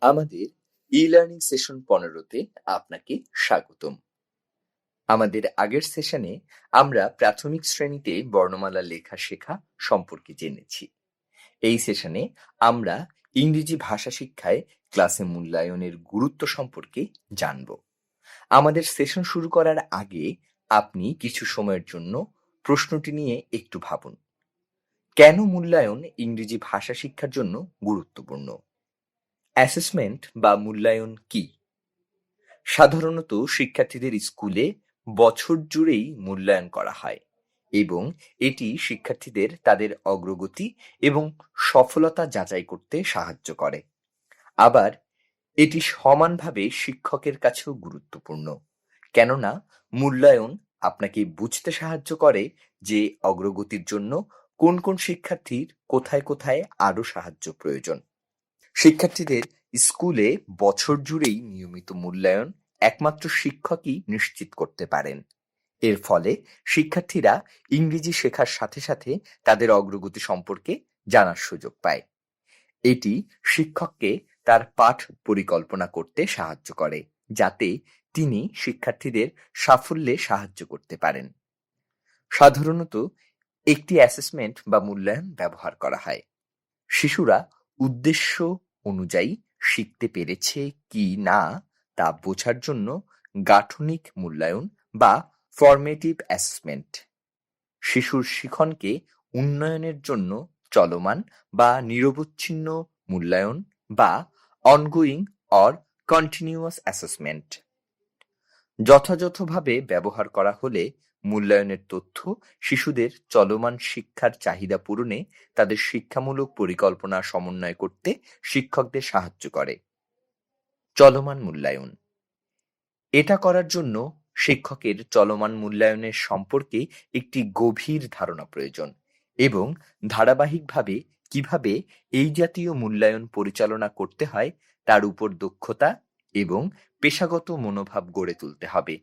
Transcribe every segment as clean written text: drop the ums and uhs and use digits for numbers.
আমাদের e-learning session 15-তে আপনাকে স্বাগতম। আমাদের আগের সেশনে আমরা প্রাথমিক শ্রেণীতে বর্ণমালা লেখা শেখা সম্পর্কে জেনেছি। এই সেশনে আমরা ইংরেজি ভাষা শিক্ষায় ক্লাসে মূল্যায়নের গুরুত্ব সম্পর্কে জানব। আমাদের সেশন শুরু করার আগে আপনি কিছু সময়ের জন্য প্রশ্নটি নিয়ে একটু ভাবুন। কেন মূল্যায়ন ইংরেজি ভাষা শিক্ষার জন্য গুরুত্বপূর্ণ? অ্যাসেসমেন্ট বা মূল্যায়ন কি? সাধারণত শিক্ষার্থীদের স্কুলে বছর জুড়েই মূল্যায়ন করা হয় এবং এটি শিক্ষার্থীদের তাদের অগ্রগতি এবং সফলতা যাচাই করতে সাহায্য করে। আবার এটি সমানভাবে শিক্ষকের কাছেও গুরুত্বপূর্ণ, কেননা মূল্যায়ন আপনাকে বুঝতে সাহায্য করে যে অগ্রগতির জন্য কোন কোন শিক্ষার্থীর কোথায় কোথায় আরো সাহায্য প্রয়োজন। শিক্ষার্থীদের স্কুলে বছর জুড়েই নিয়মিত মূল্যায়ন একমাত্র শিক্ষকই নিশ্চিত করতে পারেন। এর ফলে শিক্ষার্থীরা ইংরেজি শেখার সাথে সাথে তাদের অগ্রগতি সম্পর্কে জানার সুযোগ পায়। এটি শিক্ষককে তার পাঠ পরিকল্পনা করতে সাহায্য করে, যাতে তিনি শিক্ষার্থীদের সাফল্যে সাহায্য করতে পারেন। সাধারণত একটি অ্যাসেসমেন্ট বা মূল্যায়ন ব্যবহার করা হয়। শিশুরা উদ্দেশ্য অনুযায়ী শিখতে পেরেছে কি না তা বোঝার জন্য গাঠনিক মূল্যায়ন বা ফরমেটিভ অ্যাসেসমেন্ট, শিশুর শিখনকে উন্নয়নের জন্য চলমান বা নিরবচ্ছিন্ন মূল্যায়ন বা অনগোয়িং অর কন্টিনিউয়াস অ্যাসেসমেন্ট যথাযথভাবে ব্যবহার করা হলে মূল্যায়নের তথ্য শিশুদের চলমান শিক্ষার চাহিদা পূরণে তাদের শিক্ষামূলক পরিকল্পনা সমন্বয় করতে শিক্ষকদের সাহায্য করে। চলমান মূল্যায়ন, এটা করার জন্য শিক্ষকের চলমান মূল্যায়নের সম্পর্কে একটি গভীর ধারণা প্রয়োজন এবং ধারাবাহিকভাবে কিভাবে এই জাতীয় মূল্যায়ন পরিচালনা করতে হয় তার উপর দক্ষতা এবং পেশাগত মনোভাব গড়ে তুলতে হবে।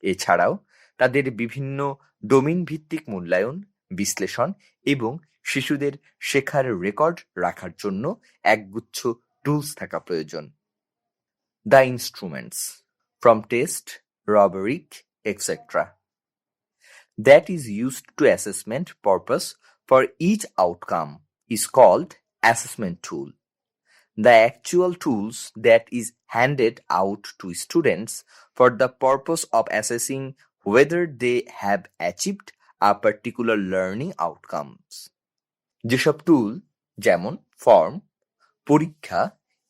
এছাড়াও তাদের বিভিন্ন ডোমেইন ভিত্তিক মূল্যায়ন, বিশ্লেষণ এবং শিশুদের শেখার রেকর্ড রাখার জন্য একগুচ্ছ টুলস থাকা প্রয়োজন। The instruments, from test, rubric, etc., that is used to assessment purpose for each outcome is called assessment tool. The actual tools that is handed out to students for the purpose of assessing whether they have achieved a particular learning outcomes. যেসব টুল যেমন form, পরীক্ষা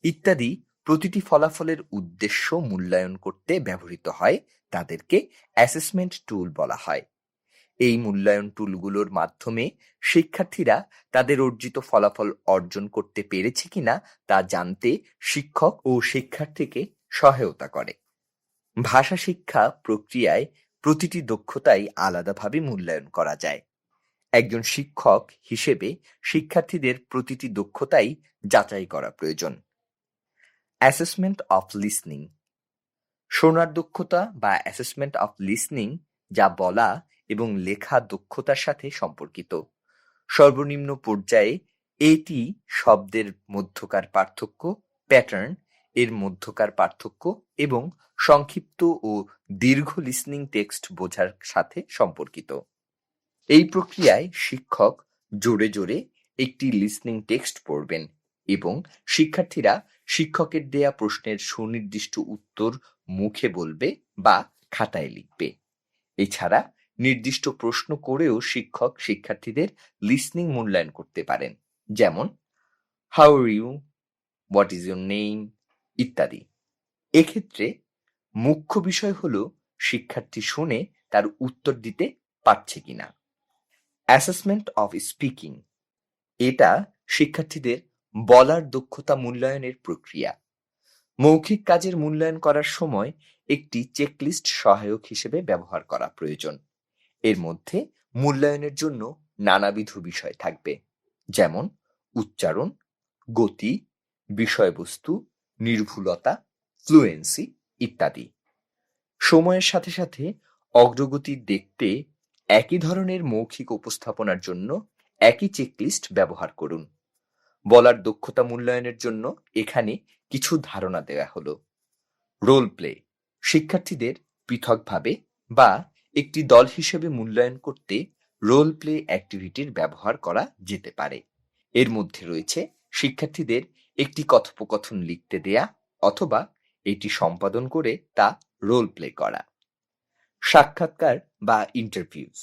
ইত্যাদি প্রতিটি ফলাফলের উদ্দেশ্য মূল্যায়ন করতে ব্যবহৃত হয় তাদেরকে অ্যাসেসমেন্ট টুল বলা হয়। এই মূল্যায়ন টুলগুলোর মাধ্যমে শিক্ষার্থীরা তাদের অর্জিত ফলাফল অর্জন করতে পেরেছে কিনা তা জানতে শিক্ষক ও শিক্ষার্থীকে সহায়তা করে। ভাষা শিক্ষা প্রক্রিয়ায় প্রতিটি দক্ষতাই আলাদাভাবে মূল্যায়ন করা যায়। একজন শিক্ষক হিসেবে শিক্ষার্থীদের প্রতিটি দক্ষতাই যাচাই করা প্রয়োজন। অ্যাসেসমেন্ট অফ লিসনিং, শোনার দক্ষতা বা অ্যাসেসমেন্ট অফ লিসনিং যা বলা এবং লেখা দক্ষতার সাথে সম্পর্কিত। সর্বনিম্ন পর্যায়ে এটি শব্দের মধ্যকার পার্থক্য, প্যাটার্ন এর মধ্যকার পার্থক্য এবং সংক্ষিপ্ত ও দীর্ঘ লিসনিং টেক্সট বোঝার সাথে সম্পর্কিত। এই প্রক্রিয়ায় শিক্ষক জোরে জোরে একটি লিসনিং টেক্সট পড়বেন এবং শিক্ষার্থীরা শিক্ষকের দেয়া প্রশ্নের সুনির্দিষ্ট উত্তর মুখে বলবে বা খাতায় লিখবে। এছাড়া নির্দিষ্ট প্রশ্ন করেও শিক্ষক শিক্ষার্থীদের লিসনিং মূল্যায়ন করতে পারেন, যেমন how are you, what is your name ইত্যাদি। এক্ষেত্রে মুখ্য বিষয় হলো শিক্ষার্থী শুনে তার উত্তর দিতে পারছে কিনা। অ্যাসেসমেন্ট অফ স্পিকিং, এটা শিক্ষার্থীদের বলার দক্ষতা মূল্যায়নের প্রক্রিয়া। মৌখিক কাজের মূল্যায়ন করার সময় একটি চেকলিস্ট সহায়ক হিসেবে ব্যবহার করা প্রয়োজন। এর মধ্যে মূল্যায়নের জন্য নানাবিধ বিষয় থাকবে, যেমন উচ্চারণ, গতি, বিষয়বস্তু, নির্ভুলতা, ফ্লুয়েন্সি ইত্যাদি। সময়ের সাথে সাথে অগ্রগতি দেখতে একই ধরনের মৌখিক উপস্থাপনার জন্য একই চেকলিস্ট ব্যবহার করুন। বলার দক্ষতা মূল্যায়নের জন্য এখানে কিছু ধারণা দেওয়া হলো। রোল প্লে শিক্ষার্থীদের পৃথকভাবে বা একটি দল হিসেবে মূল্যায়ন করতে রোল প্লে অ্যাক্টিভিটির ব্যবহার করা যেতে পারে। এর মধ্যে রয়েছে শিক্ষার্থীদের একটি কথোপকথন লিখতে দেয়া অথবা এটি সম্পাদন করে তা রোল প্লে করা। সাক্ষাৎকার বা ইন্টারভিউজ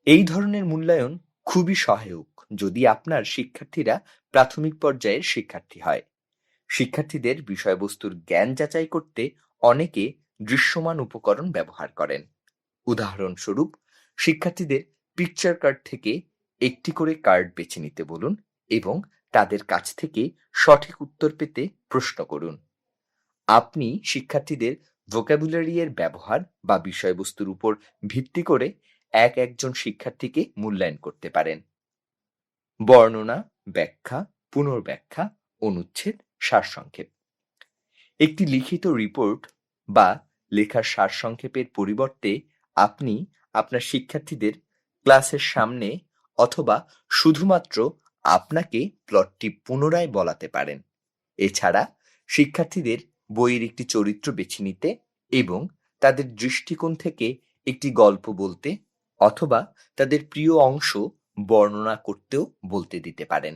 এই ধরনের মূল্যায়ন খুবই সহায়ক যদি আপনার শিক্ষার্থীরা প্রাথমিক পর্যায়ের শিক্ষার্থী হয়। শিক্ষার্থীদের বিষয়বস্তুর জ্ঞান যাচাই করতে অনেকে দৃশ্যমান উপকরণ ব্যবহার করেন। উদাহরণস্বরূপ, শিক্ষার্থীদের পিকচার কার্ড থেকে একটি করে কার্ড বেছে নিতে বলুন এবং তাদের কাছ থেকে সঠিক উত্তর পেতে প্রশ্ন করুন। আপনি শিক্ষার্থীদের ভোকাবুলারি এর ব্যবহার বা বিষয়বস্তুর উপর ভিত্তি করে একজন শিক্ষার্থীকে মূল্যায়ন করতে পারেন। বর্ণনা, ব্যাখ্যা, পুনর্ব্যাখ্যা, অনুচ্ছেদ, সারসংক্ষেপ একটি লিখিত রিপোর্ট বা লেখার সারসংক্ষেপের পরিবর্তে আপনি আপনার শিক্ষার্থীদের ক্লাসের সামনে অথবা শুধুমাত্র আপনাকে প্লটটি পুনরায় বলাতে পারেন। এছাড়া শিক্ষার্থীদের বইয়ের একটি চরিত্র বেছে নিতে এবং তাদের দৃষ্টিকোণ থেকে একটি গল্প বলতে অথবা তাদের প্রিয় অংশ বর্ণনা করতেও বলতে দিতে পারেন।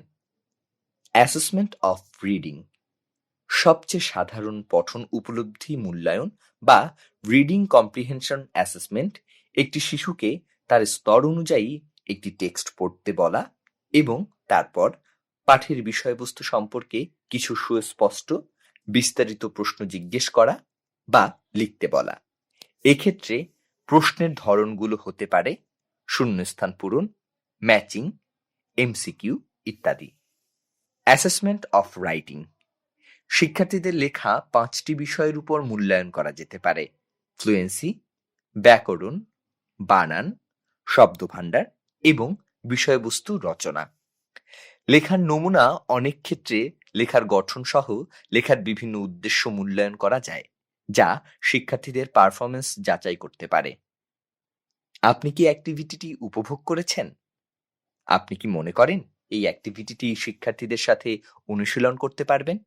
অ্যাসেসমেন্ট অফ রিডিং সবচেয়ে সাধারণ পঠন উপলব্ধি মূল্যায়ন বা রিডিং কম্প্রিহেনশন অ্যাসেসমেন্ট একটি শিশুকে তার স্তর অনুযায়ী একটি টেক্সট পড়তে বলা এবং তারপর পাঠের বিষয়বস্তু সম্পর্কে কিছু সুস্পষ্ট বিস্তারিত প্রশ্ন জিজ্ঞেস করা বা লিখতে বলা। এক্ষেত্রে প্রশ্নের ধরনগুলো হতে পারে শূন্যস্থান পূরণ, ম্যাচিং, এমসিকিউ ইত্যাদি। অ্যাসেসমেন্ট অফ রাইটিং শিক্ষার্থীদের লেখা 5টি বিষয়ের উপর মূল্যায়ন করা যেতে পারে: ফ্লুয়েন্সি, ব্যাকরণ, বানান, শব্দভাণ্ডার এবং বিষয়বস্তু রচনা। লেখার নমুনা অনেক ক্ষেত্রে লেখার গঠন সহ লেখার বিভিন্ন উদ্দেশ্য মূল্যায়ন করা যায়, যা শিক্ষার্থীদের পারফরমেন্স যাচাই করতে পারে। আপনি কি অ্যাক্টিভিটিটি উপভোগ করেছেন? আপনি কি মনে করেন এই অ্যাক্টিভিটিটি শিক্ষার্থীদের সাথে অনুশীলন করতে পারবেন?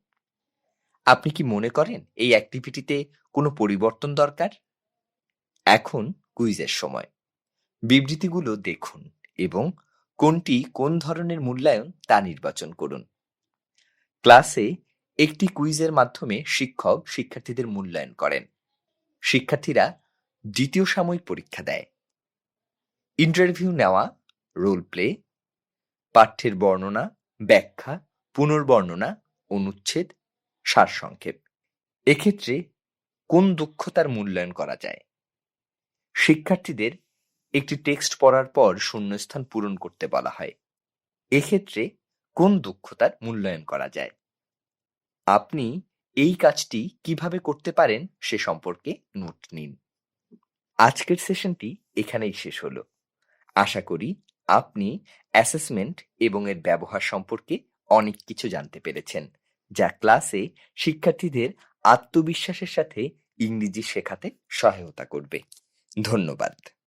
আপনি কি মনে করেন এই অ্যাক্টিভিটিতে কোনো পরিবর্তন দরকার? এখন কুইজের সময়। বিবৃতিগুলো দেখুন এবং কোনটি কোন ধরনের মূল্যায়ন তা নির্বাচন করুন। ক্লাসে একটি কুইজের মাধ্যমে শিক্ষক শিক্ষার্থীদের মূল্যায়ন করেন। শিক্ষার্থীরা দ্বিতীয় সাময়িক পরীক্ষা দেয়। ইন্টারভিউ নেওয়া, রোল প্লে, পাঠ্যের বর্ণনা, ব্যাখ্যা, পুনর্বর্ণনা, অনুচ্ছেদ, সারসংক্ষেপ। এক্ষেত্রে কোন দক্ষতার মূল্যায়ন করা যায়? শিক্ষার্থীদের একটি টেক্সট পড়ার পর শূন্যস্থান পূরণ করতে বলা হয়। এক্ষেত্রে কোন দক্ষতার মূল্যায়ন করা যায়? আপনি এই কাজটি কিভাবে করতে পারেন সে সম্পর্কে নোট নিন। আজকের সেশনটি এখানেই শেষ হলো। আশা করি আপনি অ্যাসেসমেন্ট এবং এর ব্যবহার সম্পর্কে অনেক কিছু জানতে পেরেছেন, যা ক্লাসে শিক্ষার্থীদের আত্মবিশ্বাসের সাথে ইংরেজি শেখাতে সহায়তা করবে। ধন্যবাদ।